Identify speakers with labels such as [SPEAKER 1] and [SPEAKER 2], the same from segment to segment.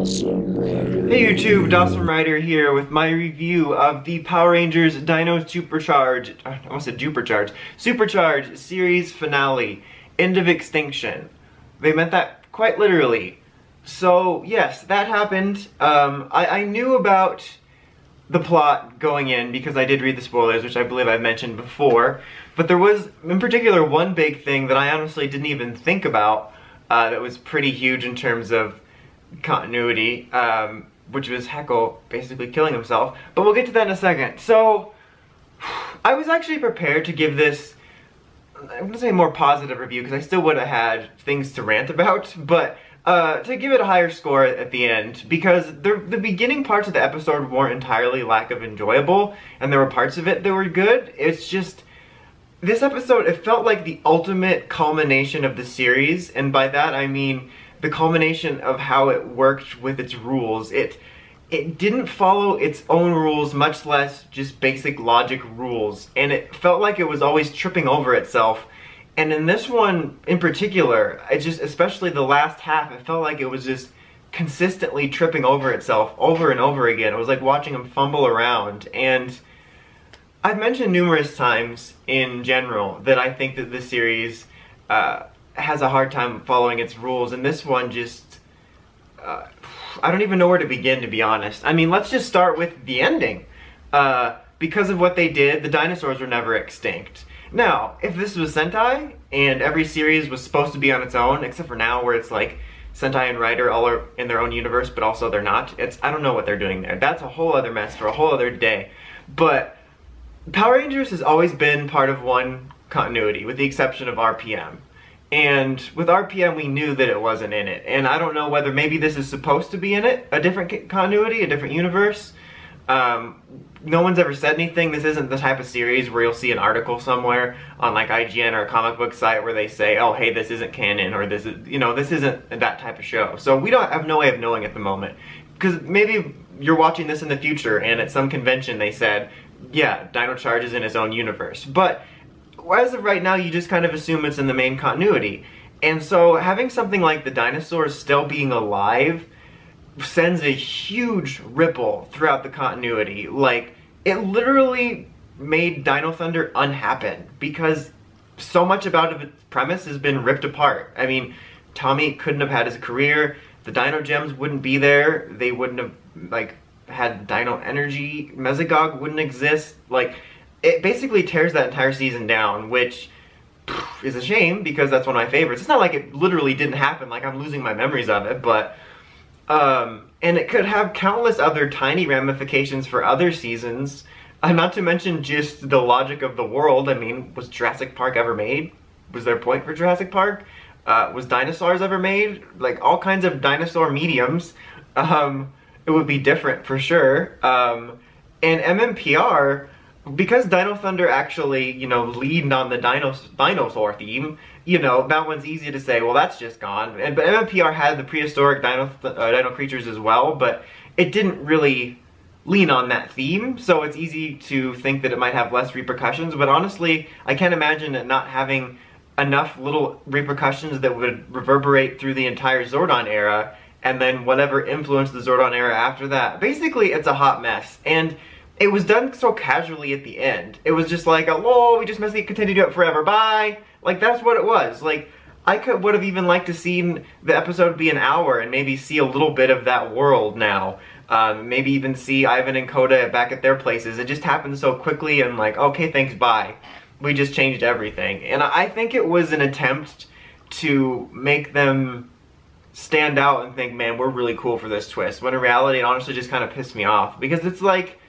[SPEAKER 1] Hey YouTube, Dawson Rider here with my review of the Power Rangers Dino Supercharge, I almost said Supercharge series finale, End of Extinction. They meant that quite literally. So yes, that happened. I knew about the plot going in because I did read the spoilers, which I believe I've mentioned before, but there was in particular one big thing that I honestly didn't even think about that was pretty huge in terms of continuity, which was Heckle basically killing himself, but we'll get to that in a second. So I was actually prepared to give this, I wouldn't say more positive review because I still would have had things to rant about, but to give it a higher score at the end, because the beginning parts of the episode weren't entirely lack of enjoyable, and there were parts of it that were good. It's just, this episode, it felt like the ultimate culmination of the series, and by that I mean the culmination of how it worked with its rules. It didn't follow its own rules, much less just basic logic rules, and it felt like it was always tripping over itself. And in this one in particular, it just, especially the last half, it felt like it was just consistently tripping over itself over and over again. It was like watching him fumble around. And I've mentioned numerous times in general that I think that this series has a hard time following its rules, and this one just, I don't even know where to begin, to be honest. I mean, let's just start with the ending. Because of what they did, the dinosaurs were never extinct. Now, if this was Sentai, and every series was supposed to be on its own, except for now where it's like Sentai and Rider all are in their own universe, but also they're not. I don't know what they're doing there. That's a whole other mess for a whole other day. But Power Rangers has always been part of one continuity, with the exception of RPM. And with RPM, we knew that it wasn't in it. And I don't know whether maybe this is supposed to be in it, a different continuity, a different universe. No one's ever said anything. This isn't the type of series where you'll see an article somewhere on like IGN or a comic book site where they say, oh, hey, this isn't canon, or this is, you know, this isn't that type of show. So we don't have no way of knowing at the moment. Because maybe you're watching this in the future and at some convention they said, yeah, Dino Charge is in its own universe. But as of right now, you just kind of assume it's in the main continuity. And so having something like the dinosaurs still being alive sends a huge ripple throughout the continuity. Like, it literally made Dino Thunder unhappen because so much about its premise has been ripped apart. I mean, Tommy couldn't have had his career, the Dino Gems wouldn't be there, they wouldn't have, like, had Dino Energy, Mesogog wouldn't exist, like, it basically tears that entire season down, which is a shame because that's one of my favorites. It's not like it literally didn't happen, like I'm losing my memories of it, but and it could have countless other tiny ramifications for other seasons, not to mention just the logic of the world. I mean, was Jurassic Park ever made? Was there a point for Jurassic Park? Was dinosaurs ever made? Like, all kinds of dinosaur mediums. It would be different for sure. And MMPR, because Dino Thunder actually, you know, leaned on the dinosaur theme, you know, that one's easy to say, well, that's just gone. But MMPR had the prehistoric dino creatures as well, but it didn't really lean on that theme, so it's easy to think that it might have less repercussions. But honestly, I can't imagine it not having enough little repercussions that would reverberate through the entire Zordon era, and then whatever influenced the Zordon era after that. Basically, it's a hot mess. And it was done so casually at the end. It was just like, oh, we just must continue to do it forever, bye. Like, that's what it was. Like, I would have even liked to seen the episode be an hour and maybe see a little bit of that world now. Maybe even see Ivan and Koda back at their places. It just happened so quickly and like, okay, thanks, bye. We just changed everything. And I think it was an attempt to make them stand out and think, man, we're really cool for this twist. When in reality, it honestly just kind of pissed me off. Because it's like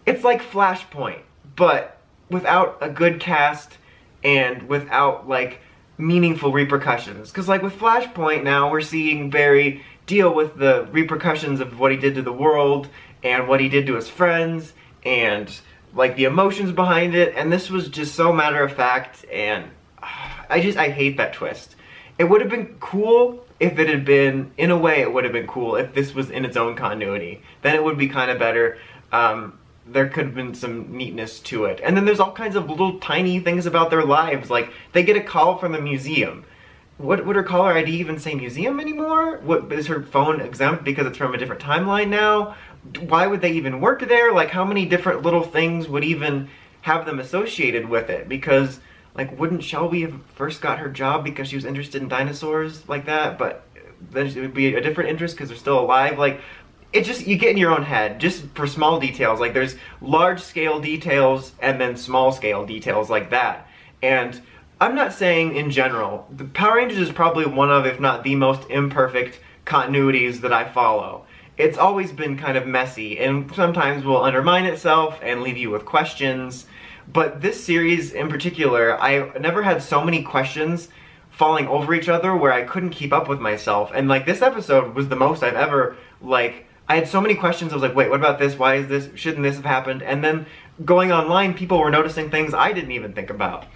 [SPEAKER 1] Flashpoint, but without a good cast and without, like, meaningful repercussions. Because, like, with Flashpoint now, we're seeing Barry deal with the repercussions of what he did to the world and what he did to his friends and, like, the emotions behind it. And this was just so matter-of-fact, and I hate that twist. It would have been cool if it had been, in a way, it would have been cool if this was in its own continuity. Then it would be kind of better. There could have been some neatness to it. And then there's all kinds of little tiny things about their lives. Like, they get a call from the museum. what would her caller ID even say museum anymore? What is her phone exempt because it's from a different timeline now? Why would they even work there? Like, how many different little things would even have them associated with it? Because, like, wouldn't Shelby have first got her job because she was interested in dinosaurs like that? But then it would be a different interest because they're still alive. Like, it just, you get in your own head, just for small details. Like, there's large scale details and then small scale details like that. And I'm not saying in general, the Power Rangers is probably one of, if not the most imperfect continuities that I follow. It's always been kind of messy, and sometimes will undermine itself and leave you with questions. But this series in particular, I never had so many questions falling over each other where I couldn't keep up with myself. And like, this episode was the most I've ever, like, I had so many questions. I was like, wait, what about this? Why is this? Shouldn't this have happened? And then going online, people were noticing things I didn't even think about.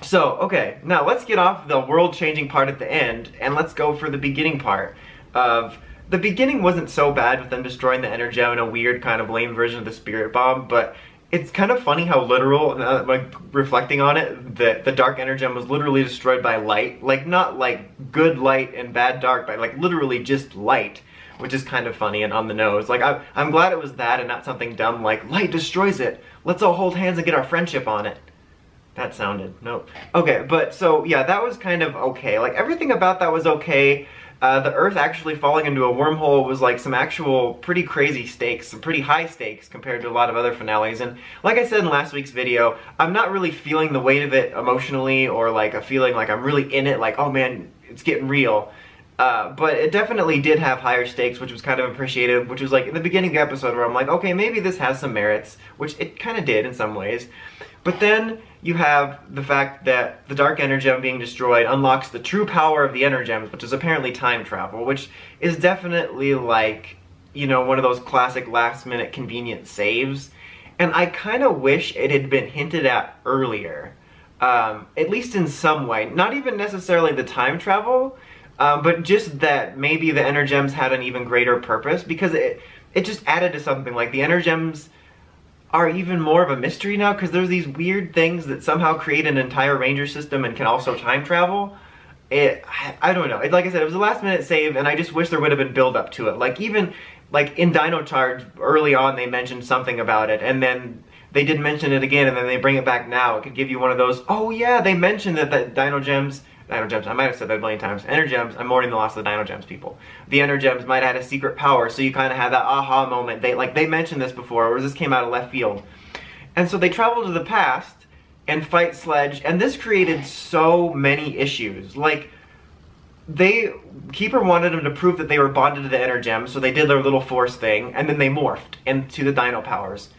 [SPEAKER 1] So, okay, now let's get off the world-changing part at the end, and let's go for the beginning part of... The beginning wasn't so bad with them destroying the Energem in a weird kind of lame version of the Spirit Bomb, but it's kind of funny how literal, like, reflecting on it, the Dark Energem was literally destroyed by light. Like, not like good light and bad dark, but like literally just light, which is kind of funny and on the nose. Like, I'm glad it was that and not something dumb like, light destroys it, let's all hold hands and get our friendship on it. That sounded, nope. Okay, but so, yeah, that was kind of okay. Like, everything about that was okay. The Earth actually falling into a wormhole was like some actual pretty crazy stakes, some pretty high stakes compared to a lot of other finales. And like I said in last week's video, I'm not really feeling the weight of it emotionally, or like a feeling like I'm really in it, like, oh man, it's getting real. But it definitely did have higher stakes, which was kind of appreciated, which was like in the beginning of the episode where I'm like, okay, maybe this has some merits, which it kind of did in some ways. But then you have the fact that the Dark Energem being destroyed unlocks the true power of the Energems, which is apparently time travel, which is definitely like, you know, one of those classic last-minute convenient saves. And I kind of wish it had been hinted at earlier, at least in some way. Not even necessarily the time travel, but just that maybe the Energems had an even greater purpose, because it just added to something. Like, the Energems are even more of a mystery now, because there's these weird things that somehow create an entire ranger system and can also time travel. I don't know. Like I said, it was a last minute save, and I just wish there would have been build up to it. Like, even like in Dino Charge early on, they mentioned something about it, and then they didn't mention it again, and then they bring it back now. It could give you one of those, oh yeah, they mentioned that the Dino Gems, I might have said that a million times. Energems, I'm mourning the loss of the Dino Gems, people. The Energems might have had a secret power, so you kind of had that aha moment. They mentioned this before, or this came out of left field. And so they travel to the past and fight Sledge, and this created so many issues. Like, Keeper wanted them to prove that they were bonded to the Energems, so they did their little force thing, and then they morphed into the Dino powers.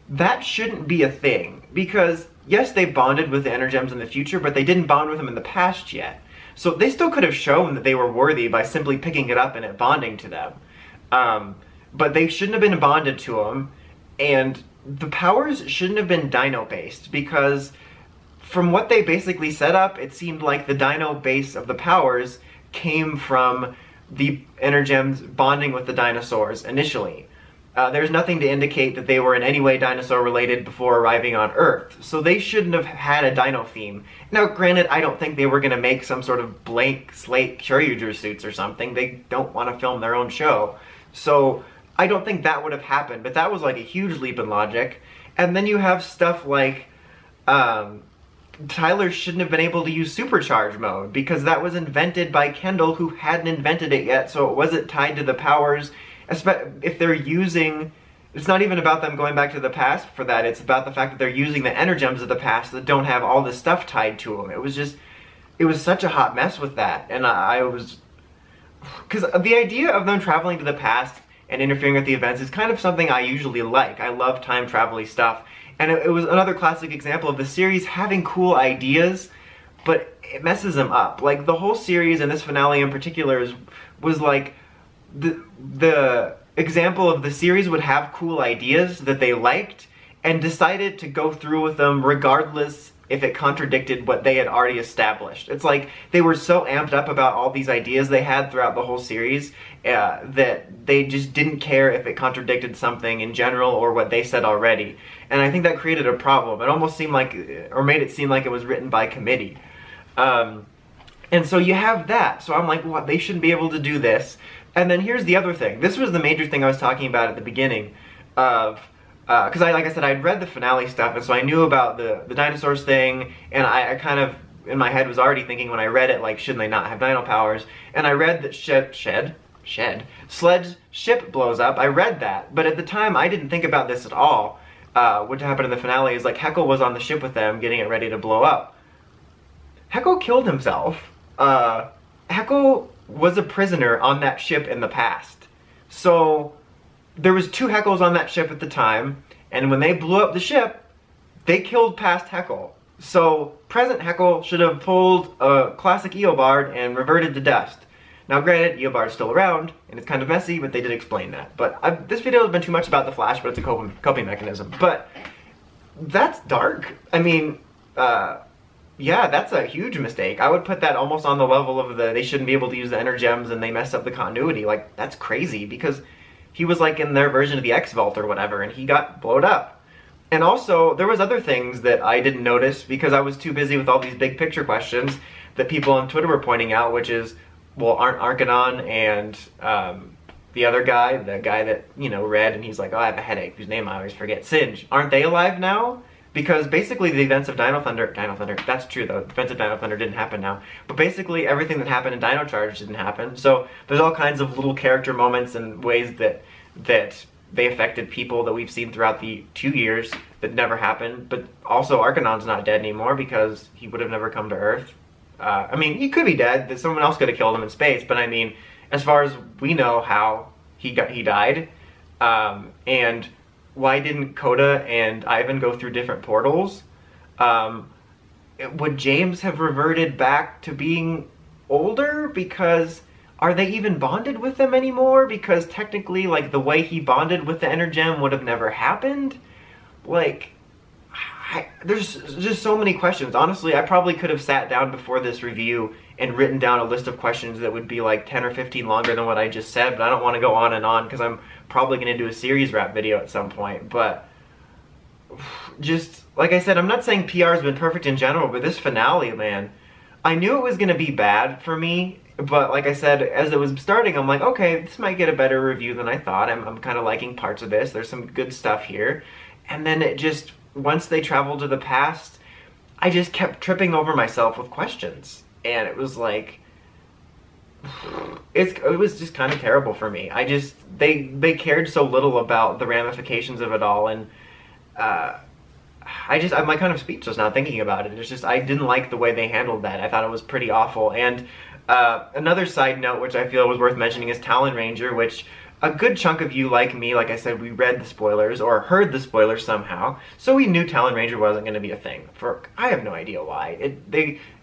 [SPEAKER 1] That shouldn't be a thing, because yes, they bonded with the Energems in the future, but they didn't bond with them in the past yet. So they still could have shown that they were worthy by simply picking it up and it bonding to them. But they shouldn't have been bonded to them, and the powers shouldn't have been Dino-based, because from what they basically set up, it seemed like the Dino base of the powers came from the Energems bonding with the dinosaurs initially. There's nothing to indicate that they were in any way dinosaur related before arriving on Earth, so they shouldn't have had a dino theme. Now granted, I don't think they were going to make some sort of blank slate Kyoryuger suits or something. They don't want to film their own show, so I don't think that would have happened, but that was like a huge leap in logic. And then you have stuff like Tyler shouldn't have been able to use supercharge mode, because that was invented by Kendall, who hadn't invented it yet, so it wasn't tied to the powers. If they're using, it's not even about them going back to the past for that, it's about the fact that they're using the Energems of the past that don't have all this stuff tied to them. It was such a hot mess with that, and because the idea of them traveling to the past and interfering with the events is kind of something I usually like. I love time travel-y stuff, and it was another classic example of the series having cool ideas, but it messes them up. Like, the whole series, and this finale in particular, was like, the example of the series would have cool ideas that they liked and decided to go through with them regardless if it contradicted what they had already established. It's like they were so amped up about all these ideas they had throughout the whole series that they just didn't care if it contradicted something in general or what they said already. And I think that created a problem. It almost seemed like, or made it seem like it was written by committee. And so you have that. So I'm like, what? They shouldn't be able to do this. And then here's the other thing. This was the major thing I was talking about at the beginning of, because like I said, I'd read the finale stuff, and so I knew about the dinosaurs thing, and I kind of, in my head, was already thinking when I read it, like, shouldn't they not have dino powers? And I read that Sled's ship blows up. I read that, but at the time, I didn't think about this at all. What happened in the finale is, like, Heckle was on the ship with them, getting it ready to blow up. Heckle killed himself. Heckle was a prisoner on that ship in the past. So there was 2 Heckles on that ship at the time, and when they blew up the ship, they killed past Heckle. So present Heckle should have pulled a classic Eobard and reverted to dust. Now granted, Eobard's still around, and it's kind of messy, but they did explain that. But this video has been too much about the Flash, but it's a coping mechanism. But that's dark. I mean, yeah, that's a huge mistake. I would put that almost on the level of they shouldn't be able to use the Energems and they messed up the continuity. Like, that's crazy, because he was like in their version of the X-Vault or whatever, and he got blowed up. And also, there was other things that I didn't notice because I was too busy with all these big picture questions that people on Twitter were pointing out, which is, well, aren't Arcanon and the other guy, the guy that, you know, read and he's like, oh, I have a headache, whose name I always forget, Singe, aren't they alive now? Because basically the events of Dino Thunder, that's true though, the events of Dino Thunder didn't happen now, but basically everything that happened in Dino Charge didn't happen, so there's all kinds of little character moments and ways that they affected people that we've seen throughout the 2 years that never happened, but also Arcanon's not dead anymore because he would have never come to Earth. I mean, he could be dead, that someone else could have killed him in space, but I mean, as far as we know how he died, and why didn't Coda and Ivan go through different portals? Would James have reverted back to being older? Because are they even bonded with them anymore? Because technically, like, the way he bonded with the Energem would have never happened. Like, there's just so many questions. Honestly, I probably could have sat down before this review and written down a list of questions that would be like 10 or 15 longer than what I just said, but I don't want to go on and on because I'm probably going to do a series wrap video at some point. But just, like I said, I'm not saying PR has been perfect in general, but this finale, man, I knew it was going to be bad for me, but like I said, as it was starting, I'm like, okay, this might get a better review than I thought. I'm kind of liking parts of this. There's some good stuff here. And then it just, once they traveled to the past, I just kept tripping over myself with questions. And it was like, it was just kind of terrible for me. They cared so little about the ramifications of it all, and I'm like kind of speechless now thinking about it. It's just, I didn't like the way they handled that. I thought it was pretty awful. And another side note, which I feel was worth mentioning, is Talon Ranger, which a good chunk of you, like me, like I said, we read the spoilers, or heard the spoilers somehow, so we knew Talon Ranger wasn't going to be a thing. I have no idea why.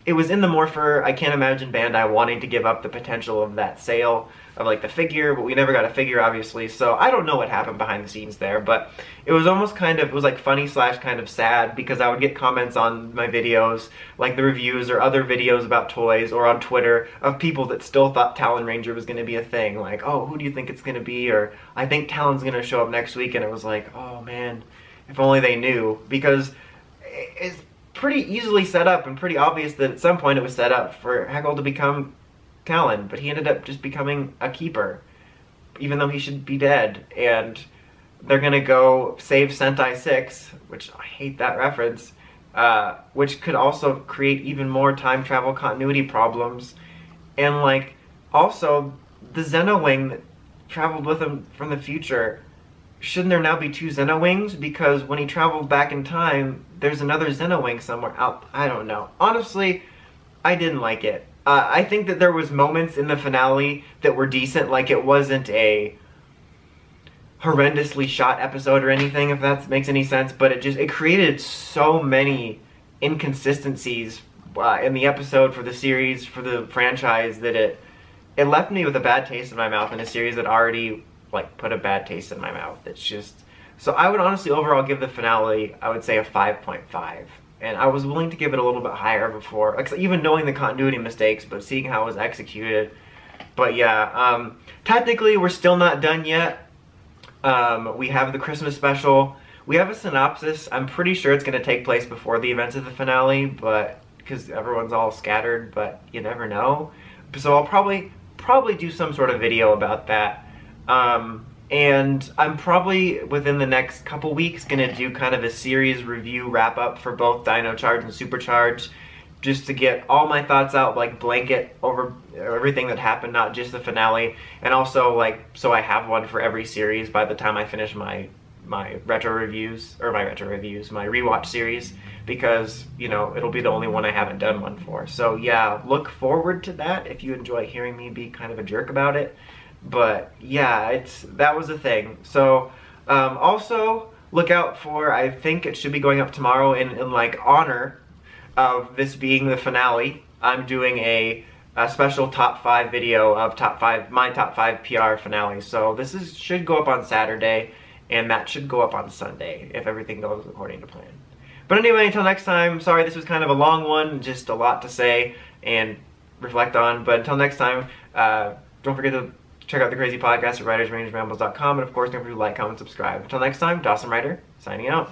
[SPEAKER 1] It was in the Morpher. I can't imagine Bandai wanting to give up the potential of that sale of like the figure, but we never got a figure, obviously, so I don't know what happened behind the scenes there, but it was almost kind of, it was like funny / kind of sad, because I would get comments on my videos, like the reviews or other videos about toys, or on Twitter, of people that still thought Talon Ranger was going to be a thing, like, oh, who do you think it's going to be, or I think Talon's going to show up next week, and it was like, oh man, if only they knew, because it's pretty easily set up and pretty obvious that at some point it was set up for Heckle to become Talon, but he ended up just becoming a keeper, even though he should be dead, and they're gonna go save Sentai 6, which I hate that reference, which could also create even more time travel continuity problems, and like, also, the Xenowing that traveled with him from the future, shouldn't there now be 2 Xenowings? Because when he traveled back in time, there's another Xenowing somewhere out. I don't know. Honestly, I didn't like it. I think that there was moments in the finale that were decent, like it wasn't a horrendously shot episode or anything, if that makes any sense, but it created so many inconsistencies in the episode, for the series, for the franchise, that it left me with a bad taste in my mouth in a series that already like put a bad taste in my mouth. It's just, so I would honestly overall give the finale, I would say a 5.5. And I was willing to give it a little bit higher before, even knowing the continuity mistakes, but seeing how it was executed. But yeah, technically we're still not done yet. We have the Christmas special. We have a synopsis. I'm pretty sure it's going to take place before the events of the finale, but because everyone's all scattered, but you never know. So I'll probably do some sort of video about that. And I'm probably within the next couple weeks gonna do kind of a series review wrap up for both Dino Charge and Supercharge, just to get all my thoughts out, like blanket over everything that happened, not just the finale, and also like so I have one for every series by the time I finish my rewatch series, because you know it'll be the only one I haven't done one for. So yeah, look forward to that if you enjoy hearing me be kind of a jerk about it. But yeah, that was a thing. So also look out for, I think it should be going up tomorrow in like honor of this being the finale. I'm doing a special top 5 video of my top 5 PR finales. So this should go up on Saturday, and that should go up on Sunday if everything goes according to plan. But anyway, until next time, sorry this was kind of a long one, just a lot to say and reflect on. But until next time, don't forget to check out the Crazy Podcast at writersrangerambles.com, and of course don't forget to like, comment, subscribe. Until next time, Dawson Writer, signing out.